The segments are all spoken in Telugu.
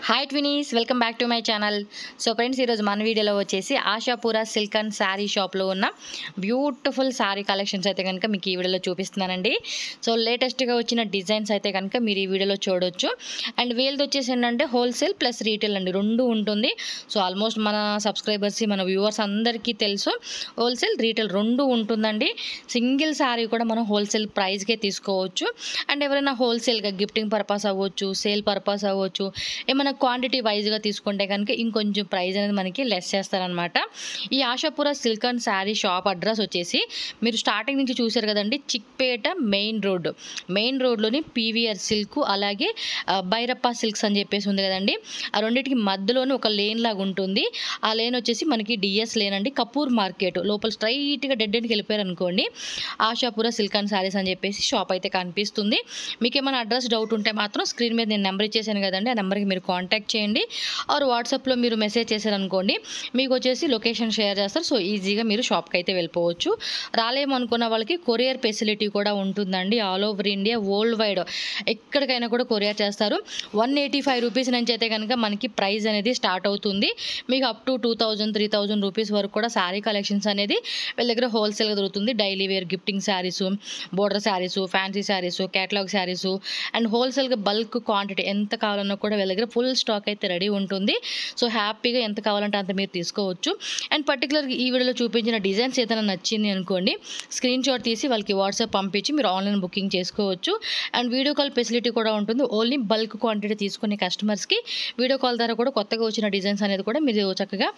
Hi twinnies, welcome back to my channel. So friends, ఈరోజు మన వీడియోలో వచ్చేసి ఆశాపురా సిల్క్ అండ్ శారీ షాప్లో ఉన్న బ్యూటిఫుల్ శారీ కలెక్షన్స్ అయితే కనుక మీకు ఈ వీడియోలో చూపిస్తున్నానండి. సో లేటెస్ట్గా వచ్చిన డిజైన్స్ అయితే కనుక మీరు ఈ వీడియోలో చూడొచ్చు. అండ్ వీళ్ళది వచ్చేసి ఏంటంటే హోల్సేల్ ప్లస్ రీటైల్ అండి, రెండు ఉంటుంది. సో ఆల్మోస్ట్ మన సబ్స్క్రైబర్స్, మన వ్యూవర్స్ అందరికీ తెలుసు హోల్సేల్ రీటైల్ రెండు ఉంటుందండి. సింగిల్ శారీ కూడా మనం హోల్సేల్ ప్రైస్కే తీసుకోవచ్చు. అండ్ ఎవరైనా హోల్సేల్గా గిఫ్టింగ్ పర్పస్ అవ్వచ్చు, సేల్ పర్పస్ అవ్వచ్చు, ఏమైనా క్వాంటిటీ వైజ్గా తీసుకుంటే కనుక ఇంకొంచెం ప్రైస్ అనేది మనకి లెస్ చేస్తారనమాట. ఈ Ashapura silk and sari shop address వచ్చేసి మీరు స్టార్టింగ్ నుంచి చూసారు కదండి, చిక్పేట మెయిన్ రోడ్లోని పీవీఆర్ సిల్క్, అలాగే భైరప్ప సిల్క్స్ అని చెప్పేసి ఉంది కదండి. ఆ రెండింటికి మధ్యలోనే ఒక లేన్ లాగా ఉంటుంది. ఆ లేన్ వచ్చేసి మనకి డిఎస్ లేన్ అండి. కపూర్ మార్కెట్ లోపల స్ట్రైట్గా డెడ్ ఎండ్కి వెళ్ళిపోయారు అనుకోండి, ఆశాపురా సిల్క్ అండ్ శారీస్ అని చెప్పేసి షాప్ అయితే కనిపిస్తుంది. మీకు ఏమైనా అడ్రస్ డౌట్ ఉంటే మాత్రం స్క్రీన్ మీద నేను నెంబర్ ఇచ్చేసాను కదండి, ఆ నెంబర్కి మీరు కాంటాక్ట్ చేయండి. ఆర్ వాట్సాప్లో మీరు మెసేజ్ చేశారనుకోండి, మీకు వచ్చేసి లొకేషన్ షేర్ చేస్తారు. సో ఈజీగా మీరు షాప్కి అయితే వెళ్ళిపోవచ్చు. రాలేమనుకున్న వాళ్ళకి కొరియర్ ఫెసిలిటీ కూడా ఉంటుందండి. All over India, world wide ఎక్కడికైనా కూడా కొరియర్ చేస్తారు. 185 రూపీస్ నుంచి అయితే కనుక మనకి ప్రైస్ అనేది స్టార్ట్ అవుతుంది. మీకు అప్ టు 2000, 3000 రూపీస్ వరకు కూడా శారీ కలెక్షన్స్ అనేది వీళ్ళ దగ్గర హోల్సేల్గా దొరుకుతుంది. Daily wear gifting saris, border saris, fancy saris, catalogue saris, and హోల్సేల్గా బల్క్ క్వాంటిటీ ఎంత కావాలన్నా కూడా వీళ్ళ దగ్గర ఫుల్ స్టాక్ అయితే రెడీ ఉంటుంది. సో హ్యాపీగా ఎంత కావాలంటే అంత మీరు తీసుకోవచ్చు. అండ్ పర్టికులర్గా ఈ వీడియోలో చూపించిన డిజైన్స్ ఏదైనా నచ్చింది అనుకోండి, స్క్రీన్ షాట్ తీసి వాళ్ళకి వాట్సాప్ పంపించి మీరు ఆన్లైన్ బుకింగ్ చేసుకోవచ్చు. అండ్ వీడియో కాల్ ఫెసిలిటీ కూడా ఉంటుంది. ఓన్లీ బల్క్ క్వాంటిటీ తీసుకునే కస్టమర్స్కి వీడియో కాల్ ద్వారా కూడా కొత్తగా వచ్చిన డిజైన్స్ అనేది కూడా మీరు చక్కగా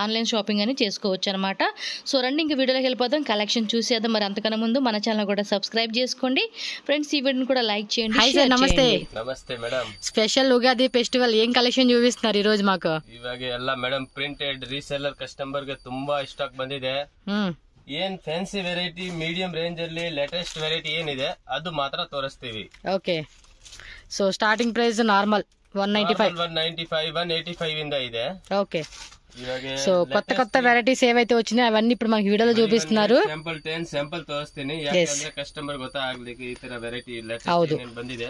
ఆన్లైన్ షాపింగ్ అని చేసుకోవచ్చు అనమాట. సో రండి, ఇంక వీడియోలోకి వెళ్ళిపోతాం, కలెక్షన్ చూసేద్దాం. మరి అంతకన్నా ముందు మన ఛానల్ కూడా సబ్స్క్రైబ్ చేసుకోండి ఫ్రెండ్స్. ఈ వీడియోని కూడా లైక్ చేయండి. హాయ్ సార్, నమస్తే. ನಮಸ್ತೆ ಮೇಡಮ್. ಸ್ಪೆಷಲ್ ಉಗಾದಿ ಫೆಸ್ಟಿವಲ್ ಏನ್ ಕಲೆಕ್ಷನ್ చూపిస్తున్నారు ఈ రోజు మాకు? ಇವಾಗ ಎಲ್ಲ ಮೇಡಮ್ ಪ್ರಿಂಟೆಡ್ ರೀಸೆಲ್ಲರ್ ಕಸ್ಟಮರ್ ಗೆ ತುಂಬಾ ಸ್ಟಾಕ್ ಬಂದಿದೆ. ಏನ್ ಫ್ಯಾನ್ಸಿ ವೆರೈಟಿ ಮೀಡಿಯಂ ರೇಂಜ್ ಅಲ್ಲಿ ಲೇಟೆಸ್ಟ್ ವೆರೈಟಿ ಏನಿದೆ ಅದು ಮಾತ್ರ ತೋರಿಸ್ತೀವಿ. Okay, so starting price normal 195, 185 ಇಂದ ಇದೆ. ఓకే. సో కొత్త కొత్త వెరైటీస్ ఏవైతే వచ్చినాయి అవన్నీ ఇప్పుడు మనకి వీడియోలో చూపిస్తున్నారు. ಸ್ಯಾಂಪಲ್ ತೋರಿಸ್ತೀನಿ, ಯಾಕಂದ್ರೆ ಕಸ್ಟಮರ್ ಗೊತ್ತಾಗ್ಲಿಕ್ಕೆ ಈ ತರ ವೆರೈಟಿ ಲೇಟೆಸ್ಟ್ ಬಂದಿದೆ.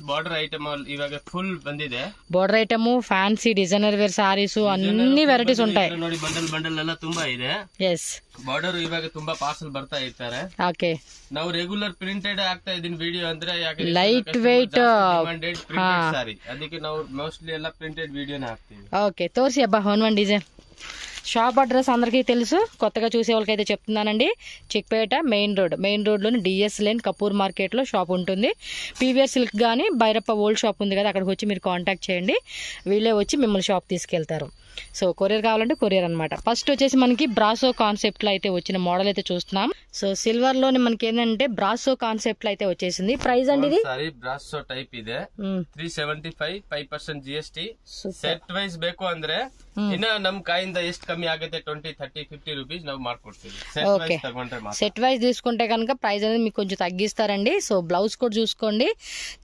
ಬಾರ್ಡರ್ ಐಟಮ್ ಇವಾಗ ಫುಲ್ ಬಂದಿದೆ. Border item, fancy designer wear sarees అన్ని వెరైటీస్ ఉంటాయి ನೋಡಿ. ಬಂಡಲ್ ಎಲ್ಲ ತುಂಬಾ ಇದೆ. ಎಸ್, ಬಾರ್ಡರ್ ಇವಾಗ ತುಂಬಾ ಪಾರ್ಸಲ್ ಬರ್ತಾ ಇರ್ತಾರೆ. ಓಕೆ, ನಾವು ರೆಗ್ಯುಲರ್ ಪ್ರಿಂಟೆಡ್ ಆಗ್ತಾ ಇದೀನಿ ವಿಡಿಯೋ ಅಂದ್ರೆ, ಯಾಕೆ ಲೈಟ್ ವೆಯ್ಟ್ ಸಾರಿ, ಅದಕ್ಕೆ ನಾವು ಮೋಸ್ಟ್ಲಿ ಎಲ್ಲ ಪ್ರಿಂಟೆಡ್ ವಿಡಿಯೋನೇ ಹಾಕ್ತೀವಿ. ఓకే, తోర్సి అబ్బా వన్ డిజైన్. షాప్ అడ్రస్ అందరికీ తెలుసు, కొత్తగా చూసే వాళ్ళకైతే చెప్తున్నానండి. చిక్పేట మెయిన్ రోడ్లోని డిఎస్ లేన్ కపూర్ మార్కెట్లో షాప్ ఉంటుంది. పీవీఆర్ సిల్క్ కానీ భైరప్ప ఓల్డ్ షాప్ ఉంది కదా, అక్కడికి వచ్చి మీరు కాంటాక్ట్ చేయండి. వీళ్ళే వచ్చి మిమ్మల్ని షాప్ తీసుకెళ్తారు. సో కొరియర్ కావాలంటే కొరియర్ అనమాట. ఫస్ట్ వచ్చేసి మనకి బ్రాసో కాన్సెప్ట్ లో అయితే వచ్చిన మోడల్ అయితే చూస్తున్నాం. సో సిల్వర్ లోని మనకి ఏంటంటే బ్రాసో కాన్సెప్ట్ లో అయితే వచ్చేసింది. ప్రైస్ అండి ఇది ಬ್ರಾಸೋ ಟೈಪ್ ಇದೆ. 375, 5% GST. ಸೆಟ್ ವೈಸ್ ಬೇಕು ಅಂದ್ರೆ ಇನ್ನ ನಮ್ ಕಾಯಿಂದ ಎಷ್ಟು ಕಮ್ಮಿ ಆಗುತ್ತೆ, 20, 30, 50 ರೂಪೀಸ್ ನಾವು ಮಾಡ್ಕೊಡ್ತೀವಿ. సెట్ వైజ్ తీసుకుంటే కనుక ప్రైస్ అనేది మీకు కొంచెం తగ్గిస్తారండి. సో బ్లౌజ్ కూడా చూసుకోండి,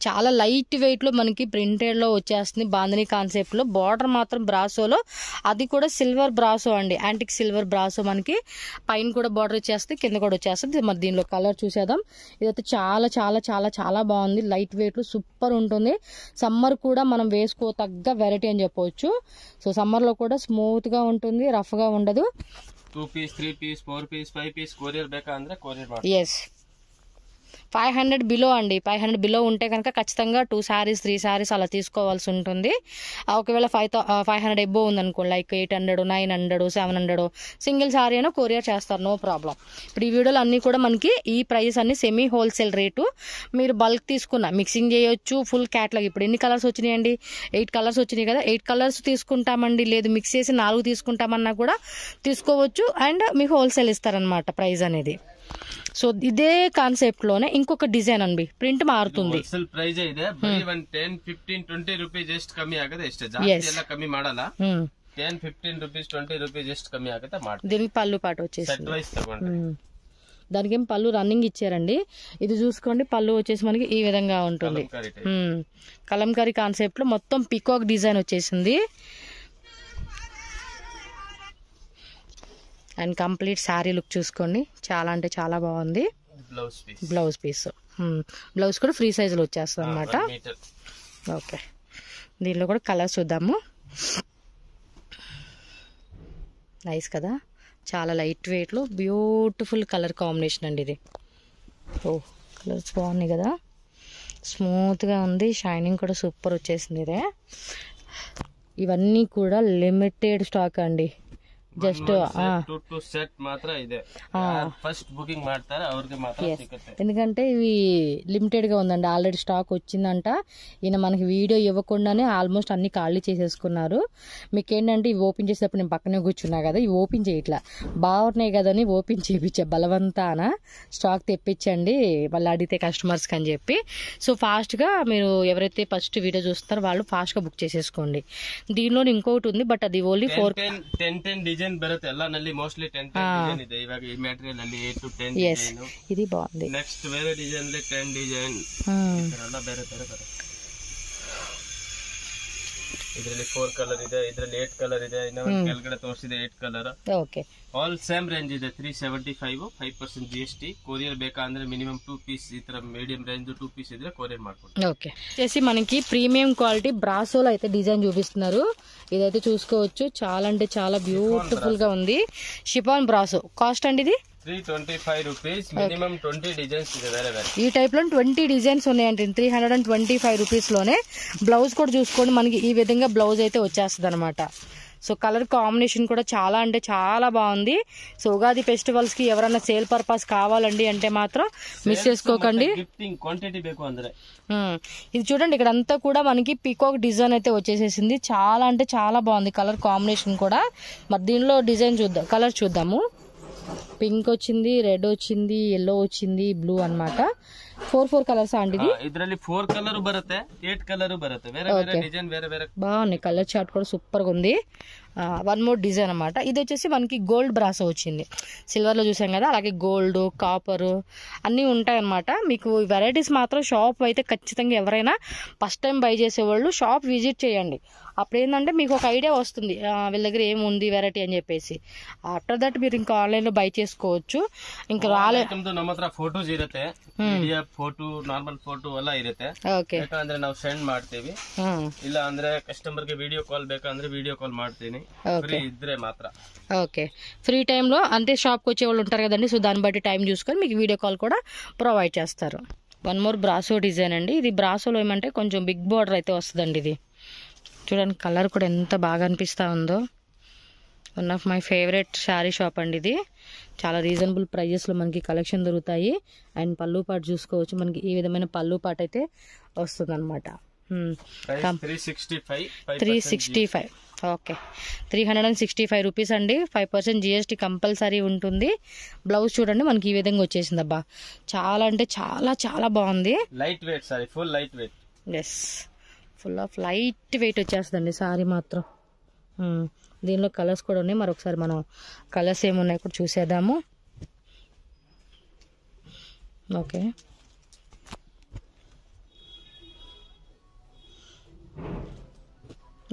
చాలా లైట్ వెయిట్ లో మనకి ప్రింటెడ్ లో వచ్చేస్తుంది. బాందిని కాన్సెప్ట్ లో బార్డర్ మాత్రం బ్రాసోలో, అది కూడా సిల్వర్ బ్రాసో అండి, యాంటిక్ సిల్వర్ బ్రాసో. మనకి పైన కూడా బార్డర్ వచ్చేస్తుంది, కింద కూడా వచ్చేస్తుంది. మరి దీనిలో కలర్ చూసేద్దాం. ఇదైతే చాలా చాలా చాలా చాలా బాగుంది, లైట్ వెయిట్ లో సూపర్ ఉంటుంది. సమ్మర్ కూడా మనం వేసుకోతగ్గ వెరైటీ అని చెప్పవచ్చు. సో సమ్మర్ లో కూడా స్మూత్ గా ఉంటుంది, రఫ్ గా ఉండదు. 2 piece, 3 piece, 4 piece, 5 piece courier ಬೇಕಾ ಅಂದ್ರೆ కొరియర్ ಮಾಡಿ. ఎస్, 500 బిలో అండి. 500 బిలో ఉంటే కనుక ఖచ్చితంగా 2 సారీస్ 3 సారీస్ అలా తీసుకోవాల్సి ఉంటుంది. ఒకవేళ 500 ఎబో ఉందనుకోండి, లైక్ 800, 900, 700 సింగిల్ సారీ అయినా కొరియర్ చేస్తారు, నో ప్రాబ్లం. ఇప్పుడు ఈ వీడియోలో అన్నీ కూడా మనకి ఈ ప్రైస్ అన్ని సెమీ హోల్సేల్ రేటు. మీరు బల్క్ తీసుకున్న మిక్సింగ్ చేయొచ్చు, ఫుల్ క్యాట్లాగ్. ఇప్పుడు ఎన్ని కలర్స్ వచ్చినాయండి? 8 కలర్స్ వచ్చినాయి కదా, 8 కలర్స్ తీసుకుంటామండి, లేదు మిక్స్ చేసి 4 తీసుకుంటామన్నా కూడా తీసుకోవచ్చు. అండ్ మీకు హోల్సేల్ ఇస్తారనమాట ప్రైస్ అనేది. సో ఇదే కాన్సెప్ట్ లోనే ఇంకొక డిజైన్ అండి, ప్రింట్ మారుతుంది. ಹೋಲ್ಸೇಲ್ ಪ್ರೈಸ್ ಇದೆ, ಬರೀ 10, 15, 20 ರೂಪೀಸ್ ಎಷ್ಟು ಕಮ್ಮಿ ಆಗುತ್ತೆ ಅಷ್ಟೇ, ಜಾಸ್ತಿ ಎಲ್ಲ ಕಮ್ಮಿ ಮಾಡಲ್ಲ. 10, 15 ರೂಪೀಸ್, 20 ರೂಪೀಸ್ ಎಷ್ಟು ಕಮ್ಮಿ ಆಗುತ್ತೆ ಮಾಡ್ತೀವಿ. దీనికి పళ్ళు పాటు వచ్చేసి ಸೆಟ್ ವೈಸ್ ತಗೊಂಡ್ರೆ దానికి ఏం పళ్ళు రన్నింగ్ ఇచ్చారండి. ఇది చూసుకోండి, పళ్ళు వచ్చేసి మనకి ఈ విధంగా ఉంటుంది. కలంకారీ కాన్సెప్ట్ లో మొత్తం పికాక్ డిజైన్ వచ్చేసింది. అండ్ కంప్లీట్ శారీ లుక్ చూసుకోండి, చాలా అంటే చాలా బాగుంది. బ్లౌజ్ పీస్, బ్లౌజ్ కూడా ఫ్రీ సైజ్ లో వచ్చేస్తుంది అనమాట. ఓకే, దీనిలో కూడా కలర్స్ చూద్దాము. నైస్ కదా, చాలా లైట్ వెయిట్లో బ్యూటిఫుల్ కలర్ కాంబినేషన్ అండి ఇది. ఓ కలర్స్ బాగున్నాయి కదా, స్మూత్గా ఉంది, షైనింగ్ కూడా సూపర్ వచ్చేసింది ఇదే. ఇవన్నీ కూడా లిమిటెడ్ స్టాక్ అండి. ಜಸ್ಟ್ ಸೆಟ್ ಮಾತ್ರ ಇದೆ. ಫಸ್ಟ್ ಬುಕಿಂಗ್ ಮಾಡ್ತಾರೆ ಅವ್ರಿಗೆ ಮಾತ್ರ ಸಿಗುತ್ತೆ. ఎందుకంటే ఇవి లిమిటెడ్ గా ఉందండి, ఆల్రెడీ స్టాక్ వచ్చిందంట. ఈయన మనకి వీడియో ఇవ్వకుండానే ఆల్మోస్ట్ అన్ని ఖాళీ చేసేసుకున్నారు. మీకు ఏంటంటే ఇవి ఓపెన్ చేసేటప్పుడు నేను పక్కనే కూర్చున్నా కదా, ఇవి ఓపెన్ చేయట్లా, బాగున్నాయి కదని ఓపెన్ చేయించా బలవంతాన. స్టాక్ తెప్పించండి వాళ్ళు అడిగితే కస్టమర్స్కి అని చెప్పి. సో ఫాస్ట్గా మీరు ఎవరైతే ఫస్ట్ వీడియో చూస్తారో వాళ్ళు ఫాస్ట్గా బుక్ చేసేసుకోండి. దీనిలో ఇంకొకటి ఉంది, బట్ అది ఓన్లీ 10 డిజైన్ ಬರುತ್ತೆ ಎಲ್ಲಾನಲ್ಲಿ ಮೋಸ್ಟ್ಲಿ 10 ಡಿಸೈನ್ ಇದೆ. ಇವಾಗ ಈ ಮೆಟೀರಿಯಲ್ ಅಲ್ಲಿ 8 to 10 ಡಿಸೈನ್. ఇది బాగుంది. ನೆಕ್ಸ್ಟ್ ಬೇರೆ ಡಿಸೈನ್ ಅಲ್ಲಿ 10 ಡಿಸೈನ್ ಇದೆಲ್ಲ ಬೇರೆ ಬೇರೆ ಬರುತ್ತೆ. ಇದರಲ್ಲಿ 4 ಕಲರ್ ಇದೆ, ಇದರಲ್ಲಿ 8 ಕಲರ್ ಇದೆ, ಇನ್ನು ಕೆಳಗಡೆ ತೋರಿಸಿದೆ 8 colour. Okay, all same range ಇದೆ. 375 5% GST. కొరియర్ ಬೇಕಂದ್ರೆ ಮಿನಿಮಮ್ 2 పీస్ ఈ ತರ మీడియం రేంజ్ 2 పీస్ ఇದ್ರೆ కొరియర్ ಮಾಡ್ಕೊಡ್ತೀವಿ. ఓకే, చేసి మనకి ప్రీమియం క్వాలిటీ బ్రాసోలో అయితే డిజైన్ చూపిస్తున్నారు. ఇదైతే చూసుకోవచ్చు, చాలా అంటే చాలా బ్యూటిఫుల్ గా ఉంది. షిఫాన్ బ్రాసో కాస్ట్ అండి ఇది 325 రూపీస్. మినిమం 20 డిజైన్స్ ಇದೆ వేరే వేరే. ఈ టైప్ లో 20 డిజైన్స్ ఉన్నాయండి 325 రూపీస్ లోనే. బ్లౌజ్ కూడా చూసుకోండి, మనకి ఈ విధంగా బ్లౌజ్ అయితే వచ్చేస్తుంది అనమాట. సో కలర్ కాంబినేషన్ కూడా చాలా అంటే చాలా బాగుంది. సో ఉగాది ఫెస్టివల్స్ కి ఎవరైనా సేల్ పర్పస్ కావాలండి అంటే మాత్రం మిస్ చేసుకోకండి. ఇది చూడండి, ఇక్కడ అంతా కూడా మనకి పీకాక్ డిజైన్ అయితే వచ్చేసేసింది. చాలా అంటే చాలా బాగుంది కలర్ కాంబినేషన్ కూడా. మరి దీనిలో డిజైన్ చూద్దాం, కలర్ చూద్దాము. పింక్ వచ్చింది, రెడ్ వచ్చింది, ఎల్లో వచ్చింది, బ్లూ అన్నమాట. 4 కలర్స్ అండి ఇది. ಇದರಲ್ಲಿ 4 కలర్ ಬರುತ್ತೆ, 8 కలర్ ಬರುತ್ತೆ. వేరే వేరే డిజైన్ వేరే వేరే బాగున్నాయి. కలర్ చార్ట్ కూడా సూపర్ గా ఉంది. 1 మోర్ డిజైన్ అన్నమాట. ఇది వచ్చేసి మనకి గోల్డ్ బ్రాసో వచ్చింది. సిల్వర్ లో చూసాం కదా, అలాగే గోల్డ్, కాపర్ అన్నీ ఉంటాయి అనమాట. మీకు వెరైటీస్ మాత్రం షాప్ అయితే ఖచ్చితంగా ఎవరైనా ఫస్ట్ టైం బై చేసేవాళ్ళు షాప్ విజిట్ చేయండి. అప్పుడు ఏంటంటే మీకు ఒక ఐడియా వస్తుంది వీళ్ళ దగ్గర ఏముంది వెరైటీ అని చెప్పేసి. ఆఫ్టర్ దట్ మీరు ఇంకా ఆన్లైన్ లో బై చేసుకోవచ్చు. ఇంకా ನಮ್ಮ ಹತ್ರ ಫೋಟೋಸ್ ಇರುತ್ತೆ, ಫೋಟೋ ನಾರ್ಮಲ್ ಫೋಟೋ ಎಲ್ಲ ಇರುತ್ತೆ. ಯಾಕಂದ್ರೆ ನಾವು ಸೆಂಡ್ ಮಾಡ್ತೀವಿ, ಇಲ್ಲ ಅಂದ್ರೆ ಕಸ್ಟಮರ್ ಗೆ ವಿಡಿಯೋ ಕಾಲ್ ಬೇಕಂದ್ರೆ ವಿಡಿಯೋ ಕಾಲ್ ಮಾಡ್ತೀನಿ, ಫ್ರೀ ಇದ್ರೆ ಮಾತ್ರ. ఓకే, ఫ్రీ టైంలో అంటే షాప్కి వచ్చే వాళ్ళు ఉంటారు కదండి, సో దాన్ని బట్టి టైం చూసుకొని మీకు వీడియో కాల్ కూడా ప్రొవైడ్ చేస్తారు. 1 మోర్ బ్రాసో డిజైన్ అండి. ఇది బ్రాసోలో ఏమంటే కొంచెం బిగ్ బార్డర్ అయితే వస్తుందండి. ఇది చూడండి, కలర్ కూడా ఎంత బాగా అనిపిస్తూ ఉందో. 1 of my favourite sari shop అండి ఇది. చాలా రీజనబుల్ ప్రైజెస్లో మనకి కలెక్షన్ దొరుకుతాయి. అండ్ పళ్ళు పాటు చూసుకోవచ్చు, మనకి ఈ విధమైన పళ్ళు పాటు అయితే వస్తుంది అనమాట. 365. ఓకే, 365 రూపీస్ అండి. 5% GST కంపల్సరీ ఉంటుంది. బ్లౌజ్ చూడండి మనకి ఈ విధంగా వచ్చేసింది. అబ్బా చాలా అంటే చాలా చాలా బాగుంది. Light weight saree, full light weight. Yes, full of light weight వచ్చేస్తుందండి సారీ మాత్రం. దీనిలో కలర్స్ కూడా ఉన్నాయి. మరొకసారి మనం కలర్స్ ఏమున్నాయి కూడా చూసేద్దాము. ఓకే,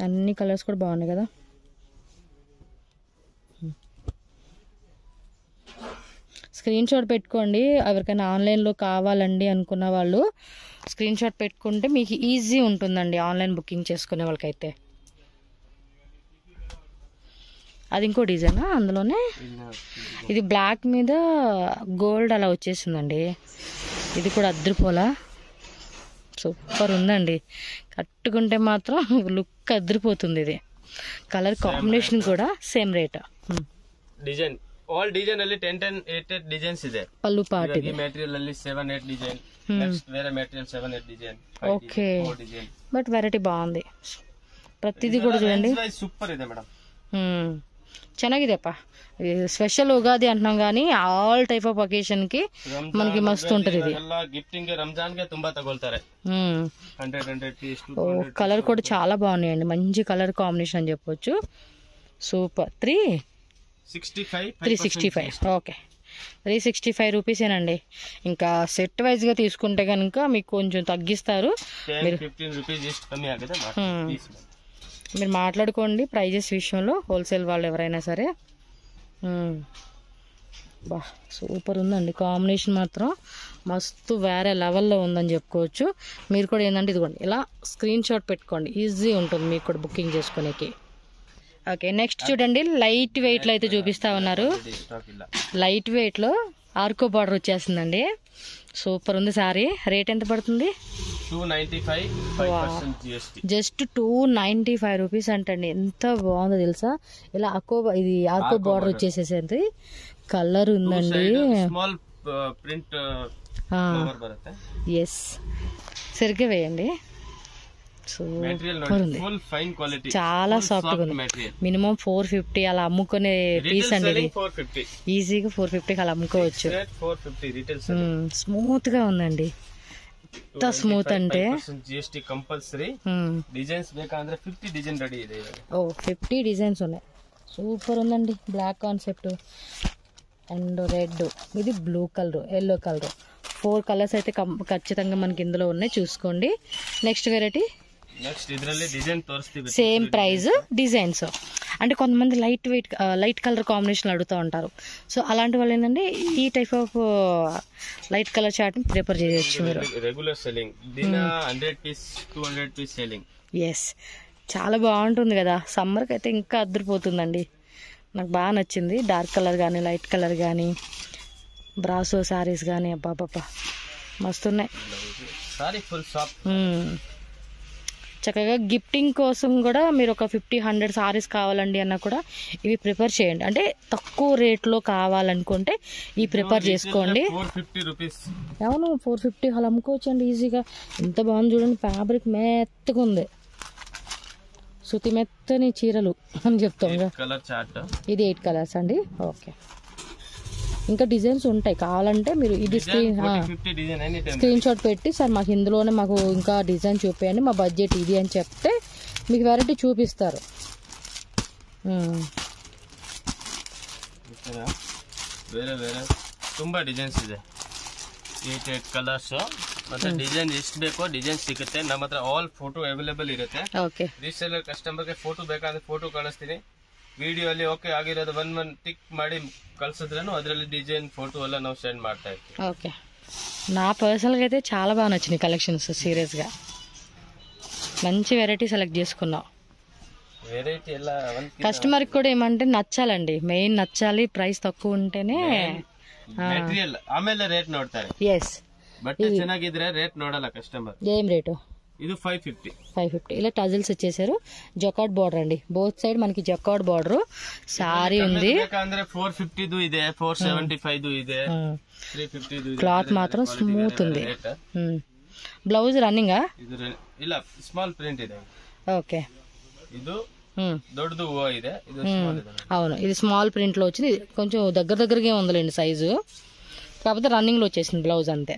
అన్ని కలర్స్ కూడా బాగున్నాయి కదా. స్క్రీన్ షాట్ పెట్టుకోండి, ఎవరికైనా ఆన్లైన్లో కావాలండి అనుకున్న వాళ్ళు స్క్రీన్ షాట్ పెట్టుకుంటే మీకు ఈజీ ఉంటుందండి ఆన్లైన్ బుకింగ్ చేసుకునే వాళ్ళకైతే. అది ఇంకో డిజైనా అందులోనే. ఇది బ్లాక్ మీద గోల్డ్ అలా వచ్చేసిందండి. ఇది కూడా అద్దరిపోలా సూపర్ ఉందండి. కట్టుకుంటే మాత్రం లుక్ అద్దరిపోతుంది. ఇది కలర్ కాంబినేషన్ కూడా same rate. Design all design ಅಲ್ಲಿ 10-8 ಡಿಸೈನ್ಸ್ ಇದೆ. పళ్ళు పార్ట్ ಈ ಮೆಟೀರಿಯಲ್ ಅಲ್ಲಿ 7-8 ಡಿಸೈನ್, నెక్స్ట్ వేరే material 7-8 design. Okay, but variety బాగుంది. ప్రతిదీ కూడా చూడండి సూపర్ ಇದೆ ಮೇಡಂ. ಚೆನ್ನಾಗಿದೆಪ್ಪ. స్పెషల్ ఉగాది అంటున్నాం కానీ ఆల్ టైప్ ఆఫ్ అకేషన్ కి మనకి మస్తు ఉంటది. ఇది గిఫ్టింగ్ రంజాన్ కి ತುಂಬಾ ತಗೊಳ್ತಾರೆ. 100 పీస్. కలర్ కూడా చాలా బాగున్నాయండి, మంచి కలర్ కాంబినేషన్ అని చెప్పొచ్చు. సూపర్. 365. ఓకే, 365 రూపీసేనండి. ఇంకా సెట్ వైజ్ గా తీసుకుంటే కనుక మీకు కొంచెం తగ్గిస్తారు. 15 రూపీస్ జస్ట్ కమ్మి ఆగదా. మీరు మాట్లాడుకోండి ప్రైజెస్ విషయంలో, హోల్సేల్ వాళ్ళు ఎవరైనా సరే. బా సూపర్ ఉందండి, కాంబినేషన్ మాత్రం మస్తు వేరే లెవెల్లో ఉందని చెప్పుకోవచ్చు. మీరు కూడా ఏంటంటే ఇదిగోండి ఇలా స్క్రీన్ షాట్ పెట్టుకోండి, ఈజీ ఉంటుంది మీకు కూడా బుకింగ్ చేసుకోనికి. ఓకే, నెక్స్ట్ చూడండి లైట్ వెయిట్లో అయితే చూపిస్తా ఉన్నారు. లైట్ వెయిట్లో ఆర్కో బార్డర్ వచ్చేస్తుందండి, సూపర్ ఉంది సారీ. రేట్ ఎంత పడుతుంది? 295 జస్ట్ 295 రూపీస్ అంటండి. ఎంత బాగుందో తెలుసా, ఇలా ఇది ఆర్కో బార్డర్ వచ్చేసేసింది, కలర్ ఉందండి. స్మాల్ ప్రింట్ ఎస్, సరిగ్గా వేయండి. సూపర్ ఉంది, చాలా సాఫ్ట్ గా ఉంది. మినిమం 450 అలా అమ్ముకునే పీస్ అండి, ఈజీగా 450కి అలా అమ్ముకోవచ్చు. స్మూత్ గా ఉందండి, ఎంత స్మూత్ అంటే GST కంపల్సరీ. డిజైన్స్ ಬೇಕಂದ್ರೆ 50 డిజైన్ రెడీ ಇದೆ. 50 డిజైన్స్ ఉన్నాయి, సూపర్ ఉందండి. బ్లాక్ కాన్సెప్ట్ అండ్ రెడ్, ఇది blue colour, yellow colour, 4 colours అయితే ఖచ్చితంగా మనకి ఇందులో ఉన్నాయి, చూసుకోండి. నెక్స్ట్ వెరైటీ, ಇದರಲ್ಲಿ ಡಿಸೈನ್ ತೋರಿಸ್ತೀವಿ, సేమ్ ప్రైస్ డిజైన్స్. అంటే కొంతమంది లైట్ కలర్ కాంబినేషన్ అడుగుతూ ఉంటారు, సో అలాంటి వాళ్ళు ఏంటంటే ఈ type of light colour chart prepare చేయొచ్చు మీరు. రెగ్యులర్ సెల్లింగ్ దిన 100 పీస్ 200 పీస్ సెల్లింగ్. ఎస్, చాలా బాగుంటుంది కదా, సమ్మర్కి అయితే ఇంకా అద్దరిపోతుందండి. నాకు బాగా నచ్చింది, డార్క్ కలర్ కానీ లైట్ కలర్ కానీ బ్రాసో శారీస్ కానీ అబ్బాబ్బా మస్తున్నాయి. చక్కగా గిఫ్టింగ్ కోసం కూడా మీరు ఒక 50-100 సారీస్ కావాలండి అన్నా కూడా ఇవి ప్రిపేర్ చేయండి. అంటే తక్కువ రేట్లో కావాలనుకుంటే ఈ ప్రిపేర్ చేసుకోండి. 450 రూపీస్. అవును, 450 అలా అమ్ముకోవచ్చు అండి ఈజీగా. ఎంత బాగుంది చూడండి, ఫ్యాబ్రిక్ మెత్తగా ఉంది, సుతి మెత్తని చీరలు అని చెప్తాం. ఇది 8 కలర్స్ అండి. ఓకే, ఇంకా డిజైన్స్ ఉంటాయి, కావాలంటే మీరు ఇది స్క్రీన్ షాట్ పెట్టి సార్ మాకు ఇందులోనే మాకు ఇంకా డిజైన్ చూపించండి, మా బడ్జెట్ ఇది అని చెప్తే మీకు వెరైటీ చూపిస్తారు. ಬೇರೆ ಬೇರೆ ತುಂಬಾ ಡಿಸೈನ್ಸ್ ಇದೆ, 8 ಕಲರ್ಸ್. ಮತ್ತೆ ಡಿಸೈನ್ ಎಷ್ಟು ಬೇಕೋ ಡಿಸೈನ್ ಸಿಗುತ್ತೆ ನಮ್ಮ ಹತ್ರ. ಆಲ್ ಫೋಟೋ ಅವೈಲೇಬಲ್ ಇರುತ್ತೆ. ಓಕೆ, ರೀಸೇಲರ್ ಕಸ್ಟಮರ್ಗೆ ಫೋಟೋ ಬೇಕಾದ್ರೆ ಫೋಟೋ ಕಳಿಸ್ತೀನಿ. ವಿಡಿಯೋ ಅಲ್ಲಿ ಓಕೆ ಆಗಿರೋದು ಒನ್ ಟಿಕ್ ಮಾಡಿ ಕಳ್ಸಿದ್ರೇನು ಅದರಲ್ಲಿ ಡಿಸೈನ್ ಫೋಟೋ ಎಲ್ಲ ನಾವು ಸೆಂಡ್ ಮಾಡ್ತಾ ಇರ್ತೀವಿ. ఓకే, నా పర్సనల్గా అయితే చాలా బాగా నచ్చినాయి కలెక్షన్స్. సీరియస్గా మంచి వెరైటీ సెలెక్ట్ చేసుకున్నాం. వెరైటీ ಎಲ್ಲ కస్టమర్కి కూడా ఏమంటే నచ్చాలండి, మెయిన్ నచ్చాలి, ప్రైస్ తక్కువ ఉంటేనే. మెటీరియల్ ఆಮೇಲೆ ರೇಟ್ ನೋಡ್ತಾರೆ. ఎస్, బట్ ಚೆನ್ನಾಗಿದ್ರೆ ರೇಟ್ ನೋಡಲ್ಲ ಕಸ್ಟಮರ್. ఏం రేటు? ఇది 550. ఇలా టజిల్స్ వచ్చేసారు, జకార్డ్ బార్డర్ అండి, బోత్ సైడ్ మనకి జకార్డ్ బార్డర్. సారీ ఉంది, 450 ಇದೆ, 475 ಇದೆ, 350 క్లాత్ మాత్రం స్మూత్ ఉంది. బ్లౌజ్ రన్నింగ్ ಇಲ್ಲ, స్మాల్ ప్రింట్ ಇದೆ. ఓకే, ಇದು దొడ్డది హూవ ಇದೆ, ఇది స్మాల్ ಇದೆ. అవును, ఇది స్మాల్ ప్రింట్ లో వచ్చింది, కొంచెం దగ్గరగా ఉందిలేండి సైజు, కాకపోతే రన్నింగ్ లో వచ్చేసింది బ్లౌజ్ అంతే.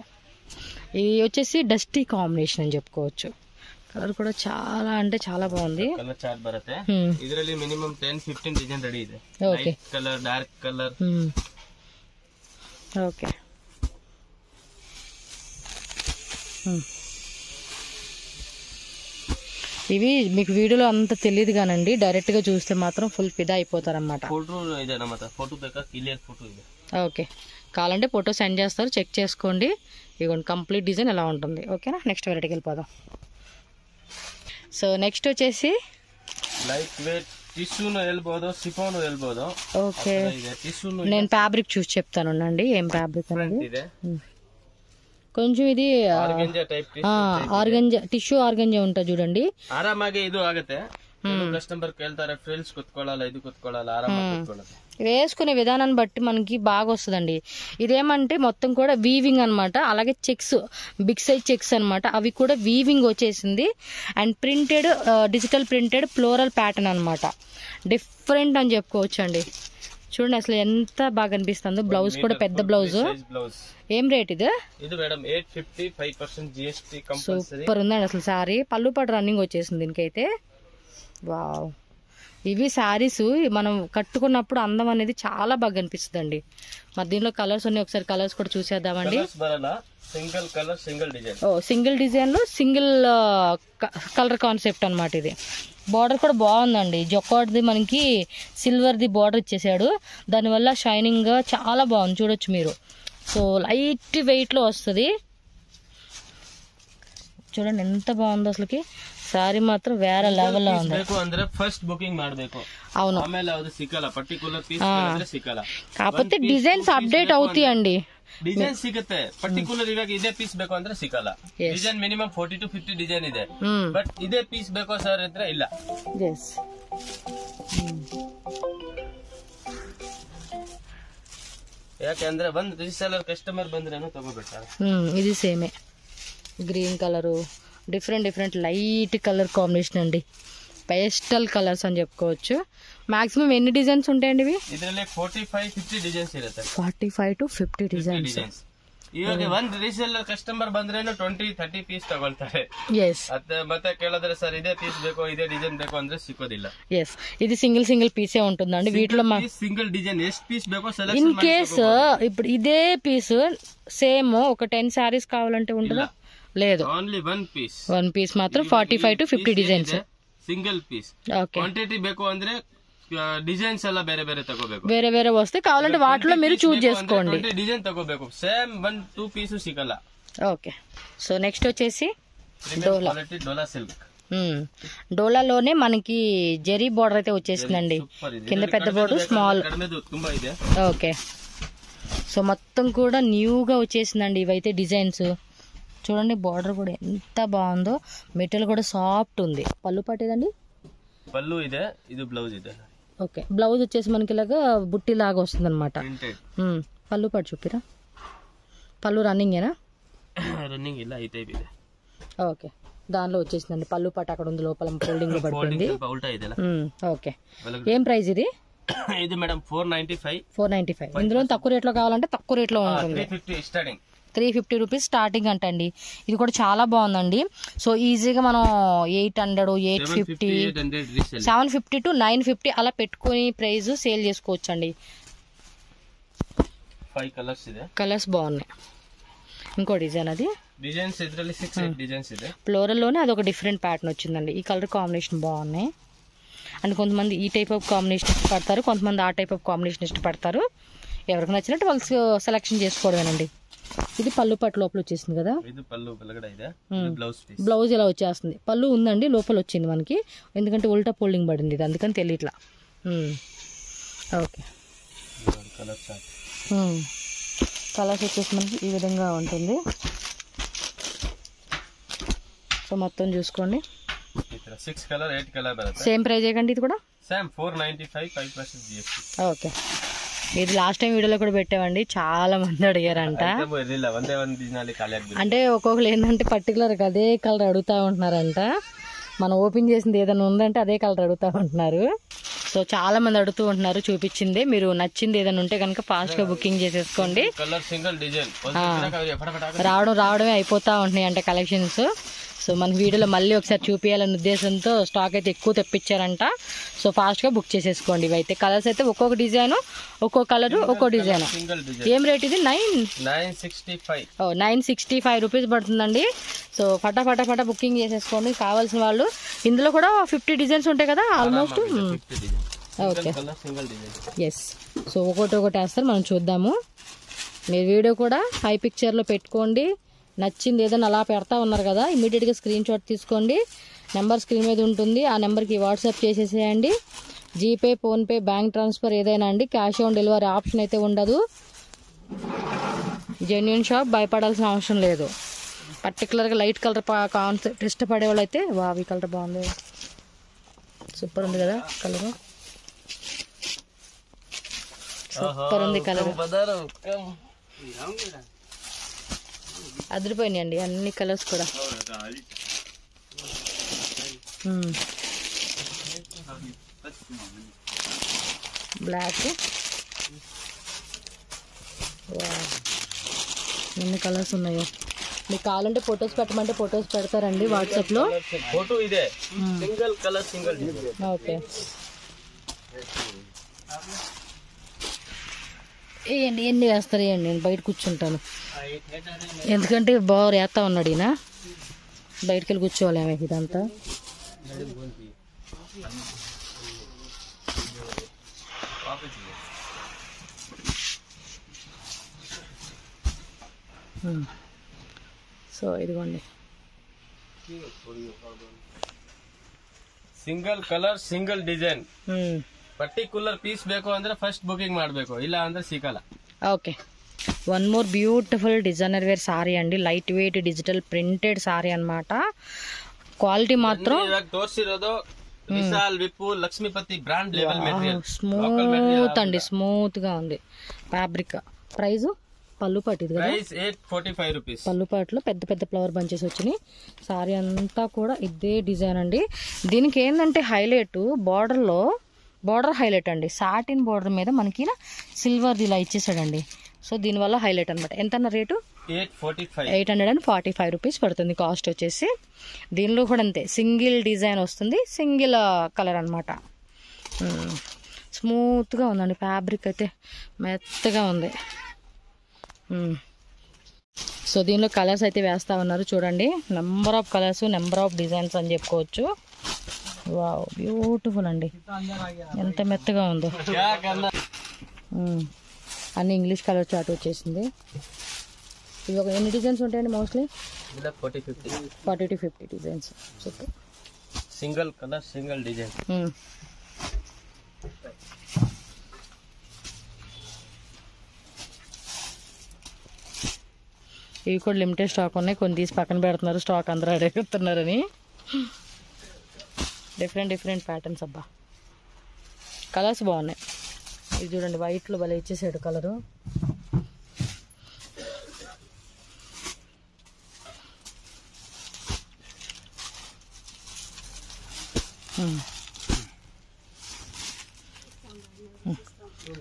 ఇది వచ్చేసి డస్టీ కాంబినేషన్ అని చెప్పుకోవచ్చు. కలర్ కూడా చాలా అంటే చాలా బాగుంది. కలర్ చార్ట్ బರುತ್ತೆ, ಇದರಲ್ಲಿ మినిమం 10-15 డిజైన్ రెడీ ಇದೆ. Light colour, dark colour. Okay, ఇవి మీకు వీడియోలో అంత తెలియదు కానండి, డైరెక్ట్ గా చూస్తే మాత్రం ఫుల్ ఫిదా అయిపోతారన్నమాట. ఫోటో ಇದೆ ನಮ್ಮ ಹತ್ರ, ఫోటో ಬೇಕಾ క్లియర్ ఫోటో ಇದೆ. ఓకే, కావాలంటే ఫోటో సెండ్ చేస్తారు, చెక్ చేసుకోండి. ఇదిగోండి కంప్లీట్ డిజైన్ ఎలా ఉంటుంది. ఓకేనా, నెక్స్ట్ వెరైటీకి వెళ్ళిపోదాం. సో నెక్స్ట్ వచ్చేసి లైట్ వెయిట్ టిష్యూను ಹೇಳ್ಬೋದು, సిఫాను ಹೇಳ್ಬೋದು. ఓకే, నేను ఫ్యాబ్రిక్ చూసి చెప్తాను అండి, ఏం ఫ్యాబ్రిక్ అనేది. కొంచెం ఇది ఆర్గంజా, టిష్యూ ఆర్గంజా ఉంటుంది చూడండి. ಆರಾಮಾಗಿ ಇದು ಆಗುತ್ತೆ. కస్టమర్ ಕೇಳ್ತಾರೆ ఫ్రిల్స్ కుట్టుకోవాలా, ఇది కుట్టుకోవాలా, ఆరామాಗಿ కుట్టుకోవాలి. వేసుకునే విధానాన్ని బట్టి మనకి బాగా వస్తుందండి. ఇదేమంటే మొత్తం కూడా వీవింగ్ అనమాట, అలాగే చెక్స్, బిగ్ సైజ్ చెక్స్ అనమాట, అవి కూడా వీవింగ్ వచ్చేసింది. And printed, digital printed floral pattern అనమాట, డిఫరెంట్ అని చెప్పుకోవచ్చు అండి. చూడండి అసలు ఎంత బాగా అనిపిస్తుందో. బ్లౌజ్ కూడా పెద్ద బ్లౌజ్. ఏం రేట్ ఇది? ఇది మేడం 850, 5% GST కంపల్సరీ. సూపర్ ఉందండి అసలు సారీ. పళ్ళు పాటు రన్నింగ్ వచ్చేసింది దీనికైతే. వావ్, ఇవి శారీస్ మనం కట్టుకున్నప్పుడు అందం అనేది చాలా బాగా అనిపిస్తుంది అండి. మరి దీనిలో కలర్స్ ఉన్నాయి, ఒకసారి కలర్స్ కూడా చూసేద్దామండి. Single colour single design. Single design లో సింగిల్ కలర్ కాన్సెప్ట్ అన్నమాట ఇది. బార్డర్ కూడా బాగుందండి, జొక్కాడ్ది మనకి సిల్వర్ది బార్డర్ ఇచ్చేసాడు, దానివల్ల షైనింగ్ గా చాలా బాగుంది చూడొచ్చు మీరు. సో లైట్ వెయిట్ లో వస్తుంది, చూడండి ఎంత బాగుందో అసలుకి. సారీ మాత్రం వేరే లెవెల్ లో ఉంది. ఫస్ట్ బుకింగ్ ಮಾಡಬೇಕು. అవును, ఆಮೇಲೆ ಅದು ಸಿಕ್ಕಲ್ಲ, ಪರ್ಟಿಕ್ಯುಲರ್ ಪೀಸ್ ಸಿಕ್ಕಲ್ಲ. కాకపోతే డిజైన్స్ అప్డేట్ అవుతాయండి, ಡಿಸೈನ್ ಸಿಗುತ್ತೆ. ಪರ್ಟಿಕ್ಯುಲರ್ ಇವಾಗ ಇದೇ ಪೀಸ್ ಬೇಕು ಅಂದ್ರೆ ಸಿಕ್ಕಲ್ಲ. ಡಿಸೈನ್ ಮಿನಿಮಮ್ 40 to 50 ಡಿಸೈನ್ ಇದೆ, ಬಟ್ ಇದೇ ಪೀಸ್ ಬೇಕೋ ಸರ್ ಅಂದ್ರೆ ಇಲ್ಲ. ಯಾಕೆಂದ್ರೆ ಒಂದ್ ರೀಸೆಲ್ಲರ್ ಕಸ್ಟಮರ್ ಬಂದ್ರೇನು ತಗೋಬೇಕಾರೆ. ఇది సేమే green colour, different light colour combination అండి, పేస్టల్ కలర్స్ అని చెప్పుకోవచ్చు. మాక్సిమం ఎన్ని డిజైన్స్ ఉంటాయండి ఇవి? ಇದರಲ್ಲಿ 45-50 ಡಿಸೈನ್ಸ್ ಇರುತ್ತೆ. 45 to 50 డిజైన్స్. ಇವಾಗ ಒಂದ್ ರೀಸೆಲ್ಲರ್ ಕಸ್ಟಮರ್ ಬಂದ್ರೇನು 20-30 ಪೀಸ್ ತಗೊಳ್ತಾರೆ. ಮತ್ತೆ ಕೇಳಿದ್ರೆ ಸರ್ ಇದೇ ಪೀಸ್ ಬೇಕು, ಇದೇ ಡಿಸೈನ್ ಬೇಕು ಅಂದ್ರೆ ಸಿಕ್ಕೋದಿಲ್ಲ. ఇది సింగిల్ పీసే ఉంటుందండి. వీటిలో సింగిల్ డిజైన్ ಎಷ್ಟು పీస్ ಬೇಕో ఇన్ సెలెక్షన్ కేస్ ఇప్పుడు ఇదే పీస్ సేమ్ ఒక 10 సారీస్ కావాలంటే ఉంటుందా? లేదు, ఓన్లీ వన్ పీస్ మాత్రం 45 to 50 designs single piece. Quantity ಬೇಕು ಅಂದ್ರೆ ಡಿಸೈನ್ಸ್ ಎಲ್ಲ ಬೇರೆ ಬೇರೆ ತಗೋಬೇಕು, వేరే వస్తాయి. కావాలంటే వాటిలో మీరు చూస్ చేసుకోండి, డిజైన్ తಗೋಬೇಕು. సేమ్ 1-2 పీస్ సిక్కಲ್ಲ. ఓకే, సో నెక్స్ట్ వచ్చేసి డోలా సిల్క్. డోలాలోనే మనకి జెరీ బార్డర్ అయితే వచ్చేసిందండి, కింద పెద్ద బార్డర్, స్మాల్. ತುಂಬಾ ಇದೆ. ఓకే, సో మొత్తం కూడా న్యూగా వచ్చేసిందండి ఇవైతే డిజైన్స్. చూడండి బార్డర్ కూడా ఎంత బాగుందో, మెటీరియల్ కూడా సాఫ్ట్ ఉంది. పళ్ళు పట్టేదండి, పళ్ళు ಇದೆ, ఇది బ్లౌజ్ ಇದೆ. ఓకే, బ్లౌజ్ వచ్చేసి మనకి ఇలాగా బుట్టి లాగా వస్తుంది అనమాట. పళ్ళు పట్టు చూపిరా, పళ్ళు రన్నింగేనా? రన్నింగ్ ಇಲ್ಲ, ఈ టైప్ ಇದೆ. ఓకే, దానిలో వచ్చేసిందండి పళ్ళు పట్టు, అక్కడ ఉంది లోపల ఫోల్డింగ్ లో పడుతుంది. ఓకే, ఏం ప్రైస్ ఇది? ఇది మేడం 495. ఇందులో తక్కువ రేట్ లో కావాలంటే తక్కువ రేట్ లో ఉంటుంది. 350 రూపీస్ స్టార్టింగ్ అంటండి. ఇది కూడా చాలా బాగుందండి. సో ఈజీగా మనం 800, 850, 750 to 950 అలా పెట్టుకుని ప్రైస్ సేల్ చేసుకోవచ్చు అండి. 5 కలర్స్ ಇದೆ, కలర్స్ బాగున్నాయి. ఇంకో డిజైన్, అది డిజైన్స్ ఇద్ರಲ್ಲಿ 6-8 డిజైన్స్ ಇದೆ. ఫ్లోరల్ లోనే అది ఒక డిఫరెంట్ ప్యాటర్న్ వచ్చిందండి. ఈ కలర్ కాంబినేషన్ బాగున్నాయి. అండ్ కొంతమంది ఈ టైప్ ఆఫ్ కాంబినేషన్ ఇష్టపడతారు, కొంతమంది ఆ టైప్ ఆఫ్ కాంబినేషన్ ఇష్టపడతారు. ఎవరికి నచ్చినట్టు వాళ్ళు సెలెక్షన్ చేసుకోవడమేనండి. ఇది పళ్ళు పట్టు లోపల వచ్చేసింది కదా, బ్లౌజ్ ఇలా వచ్చేస్తుంది. పళ్ళు ఉందండి, లోపల వచ్చింది మనకి, ఎందుకంటే ఉల్టా ఫోల్డింగ్ పడింది ఇది, అందుకని తెలియట్లా. ఓకే, కలర్స్ వచ్చేసి మనకి ఈ విధంగా ఉంటుంది. సో మొత్తం చూసుకోండి, 6 కలర్ 8 కలర్ బರುತ್ತೆ. సేమ్ ప్రైస్ ఏకండి ఇది కూడా? Same 495, 5% GST. ఓకే, ఇది లాస్ట్ టైం వీడియోలో కూడా పెట్టామండి, చాలా మంది అడిగారంట. అంటే ఒక్కొక్కరు ఏంటంటే పర్టికులర్ అదే కలర్ అడుగుతా ఉంటున్నారంట. మనం ఓపెన్ చేసింది ఏదైనా ఉందంటే అదే కలర్ అడుగుతా ఉంటున్నారు. సో చాలా మంది అడుగుతూ ఉంటున్నారు, చూపించింది. మీరు నచ్చింది ఏదైనా ఉంటే కనుక ఫాస్ట్ గా బుకింగ్ చేసేసుకోండి. రావడమే అయిపోతా ఉంటున్నాయి అంటే కలెక్షన్స్. సో మన వీడియోలో మళ్ళీ ఒకసారి చూపించాలనే ఉద్దేశంతో స్టాక్ అయితే ఎక్కువ తెప్పించారంట. సో ఫాస్ట్గా బుక్ చేసేసుకోండి. ఇవైతే కలర్స్ అయితే ఒక్కొక్క డిజైన్, ఒక్కో కలర్, ఒక్కో డిజైన్. ఏం రేట్ ఇది? 965 రూపీస్ పడుతుందండి. సో ఫటా బుకింగ్ చేసేసుకోండి కావాల్సిన వాళ్ళు. ఇందులో కూడా 50 డిజైన్స్ ఉంటాయి కదా ఆల్మోస్ట్. Okay, yes. సో ఒకటి వేస్తారు, మనం చూద్దాము. మీరు వీడియో కూడా హై పిక్చర్లో పెట్టుకోండి. నచ్చింది ఏదైనా అలా పెడతా ఉన్నారు కదా, ఇమీడియట్గా స్క్రీన్ షాట్ తీసుకోండి. నెంబర్ స్క్రీన్ మీద ఉంటుంది, ఆ నెంబర్కి వాట్సాప్ చేసేసేయండి. జీపే, ఫోన్పే, బ్యాంక్ ట్రాన్స్ఫర్ ఏదైనా అండి. క్యాష్ ఆన్ డెలివరీ ఆప్షన్ అయితే ఉండదు. జెన్యూన్ షాప్, భయపడాల్సిన అవసరం లేదు. పర్టికులర్గా లైట్ కలర్ కాన్సెప్ట్ ఇష్టపడే వాళ్ళు అయితే ఈ కలర్ బాగుంది, సూపర్ ఉంది కదా కలర్, సూపర్ ఉంది కలర్. అదిరిపోయినాయండి అన్ని కలర్స్ కూడా. బ్లాక్, ఎన్ని కలర్స్ ఉన్నాయో. మీకు కావాలంటే ఫొటోస్ పెట్టమంటే ఫొటోస్ పెడతారండి వాట్సాప్ లో. ఫోటో ಇದೆ, single colour single design. Okay, వేయండి, ఎన్ని వేస్తారు వేయండి, నేను బయట కూర్చుంటాను. ఎందుకంటే బాగా వేస్తా ఉన్నాడు ఈయన, బయటకు వెళ్ళి కూర్చోవాలేమే ఇదంతా. సో ఇదిగోండి, single colour single design particular piece ಬೇಕು ಅಂದ್ರೆ ಫಸ್ಟ್ ಬುಕಿಂಗ್ ಮಾಡಬೇಕು, ಇಲ್ಲ ಅಂದ್ರೆ ಸಿಗಲ್ಲ. Okay, one more beautiful designer wear sari అండి, light weight digital printed sari అన్నమాట. క్వాలిటీ మాత్రం ಇವಾಗ ತೋರಿಸಿರೋದು Vishal Vipu Lakshmipati brand level material, smooth అండి, స్మూత్ గా ఉంది ఫ్యాబ్రిక్. ప్రైస్ పళ్ళు పాటు ఇది కదా, ಪ್ರೈಸ್ 845 rupees. పళ్ళు పాటులో పెద్ద పెద్ద ఫ్లవర్ బంచెస్ వచ్చినాయి. సారీ అంతా కూడా ఇదే డిజైన్ అండి. దీనికి ఏంటంటే హైలైట్ బార్డర్ హైలైట్ అండి, సాటిన్ బార్డర్ మీద మనకి సిల్వర్ ఇలా ఇచ్చేసాడండి. సో దీనివల్ల హైలైట్ అనమాట. ఎంత అన్న రేటు? 845 రూపీస్ పడుతుంది కాస్ట్ వచ్చేసి. దీనిలో కూడా అంతే, సింగిల్ డిజైన్ వస్తుంది, సింగిల్ కలర్ అనమాట. స్మూత్గా ఉందండి ఫ్యాబ్రిక్, అయితే మెత్తగా ఉంది. సో దీనిలో కలర్స్ అయితే వేస్తా ఉన్నారు చూడండి, number of colours, number of designs అని చెప్పుకోవచ్చు. వావ్, బ్యూటిఫుల్ అండి, ఎంత మెత్తగా ఉందో. అన్ని ఇంగ్లీష్ కలర్ చార్ట్ వచ్చేసింది. ఇవి ఒక ఎన్ని డిజైన్స్ ఉంటాయండి? Mostly 40 to 50 designs. Super. Single colour single design. ఇవి కూడా లిమిటెడ్ స్టాక్ ఉన్నాయి, కొన్ని తీసి పక్కన పెడుతున్నారు, స్టాక్ అందరూ అడుగుతున్నారని. Different patterns. అబ్బా, కలర్స్ బాగున్నాయి. ఇది చూడండి, వైట్లో భలే ఇచ్చేసాడు కలరు.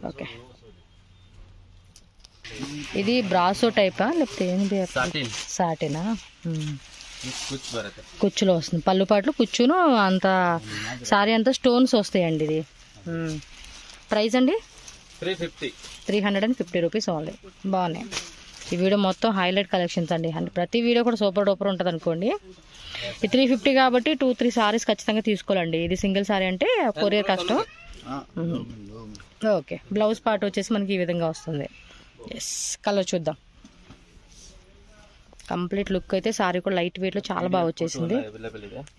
ఓకే, ఇది బ్రాసో టైపా లేకపోతే ఏంటి? సాటినా? కుచ్చులో వస్తుంది, పళ్ళు పాటలు కుచ్చును అంత సారీ అంతా స్టోన్స్ వస్తాయండి. ఇది ప్రైస్ అండి 350 రూపీస్ ఓన్లీ. బాగున్నాయి. ఈ వీడియో మొత్తం హైలైట్ కలెక్షన్స్ అండి, ప్రతి వీడియో కూడా సూపర్ డూపర్ ఉంటుంది అనుకోండి. ఈ 350 కాబట్టి 2-3 సారీస్ ఖచ్చితంగా తీసుకోవాలండి. ఇది సింగిల్ సారీ అంటే కొరియర్ కష్టం. ఓకే, బ్లౌజ్ పార్ట్ వచ్చేసి మనకి ఈ విధంగా వస్తుంది. ఎస్, కలర్ చూద్దాం. కంప్లీట్ లుక్ అయితే సారీ కూడా లైట్ వెయిట్ లో చాలా బాగా వచ్చేసింది.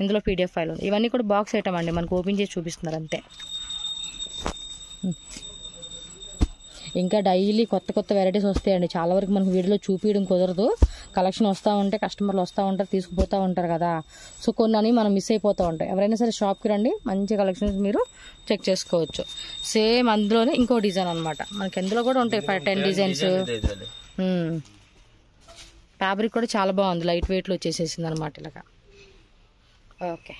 ఇందులో PDF ఫైల్ ఉంది. ఇవన్నీ కూడా బాక్స్ ఐటమ్ అండి, మనకు ఓపెన్ చేసి చూపిస్తున్నారు అంతే. ఇంకా డైలీ కొత్త వెరైటీస్ వస్తాయండి. చాలా వరకు మనకు వీడియోలో చూపించడం కుదరదు, కలెక్షన్ వస్తూ ఉంటే కస్టమర్లు వస్తూ ఉంటారు, తీసుకుపోతూ ఉంటారు కదా. సో కొన్ని అని మనం మిస్ అయిపోతూ ఉంటాయి. ఎవరైనా సరే షాప్కి రండి, మంచి కలెక్షన్స్ మీరు చెక్ చేసుకోవచ్చు. సేమ్ అందులోనే ఇంకో డిజైన్ అనమాట, మనకి ఎందులో కూడా ఉంటాయి 10 డిజైన్స్. ఫ్యాబ్రిక్ కూడా చాలా బాగుంది, లైట్ వెయిట్లో వచ్చేసేసింది అనమాట ఇలాగా. ఓకే.